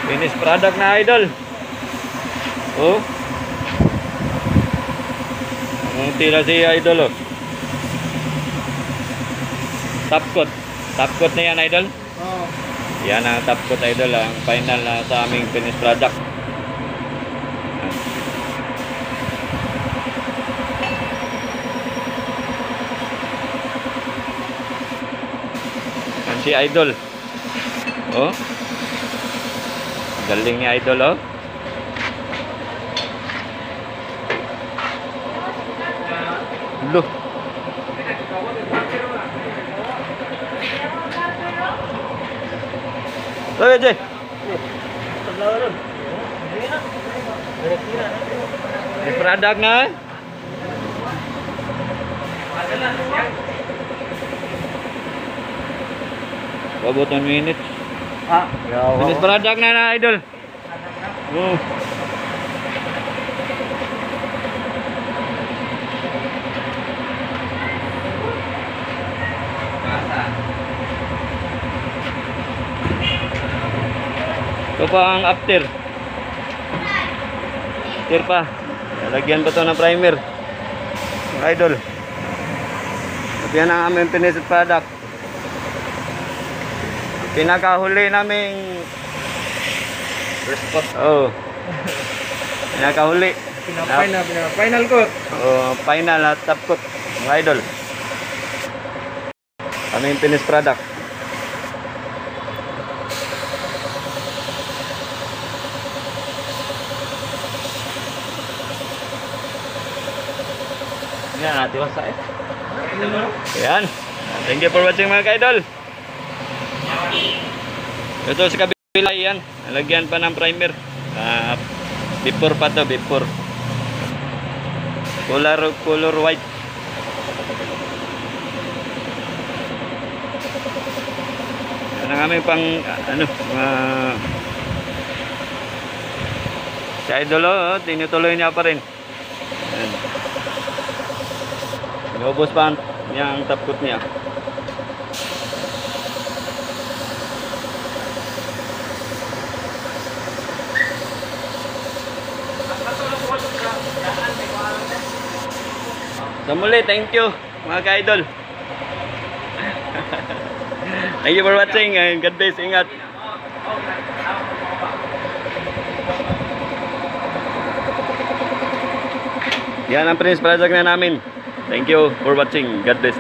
Finished product na, idol. Oh. Ang tira si idol, oh. Top coat. Top coat na yan, idol. Oo. Yan ang top coat, idol. Ang final na sa aming finished product. Yan si idol. Oh. Galing ni idol, oh. Loh. Oke, Jay. Ini produknya. Boboton minutes. Ah, ya. Ini produknya na, idol. Oh. Ito pa ang after. After pa. Lagyan pa ito ng primer. Idol. At yan ang aming finished product. Pinakahuli naming Respot. oh. Pinakahuli. Final coat. Oh, final at top coat. Mga idol. Aming finished product. Yan, natin wasa eh. Yan. Thank you for watching mga ka-idol. Ito sa kabila yan. Nalagyan pa ng primer. Before pa to, before. Color white. Yan ang aming pang si idol, oh, tinutuloy niya pa rin. Yan. Inubos pa yung top coat niya. So muli, thank you mga ka-idol. Thank you for watching. God bless, ingat. Yan ang finished product na namin. Thank you for watching. God bless.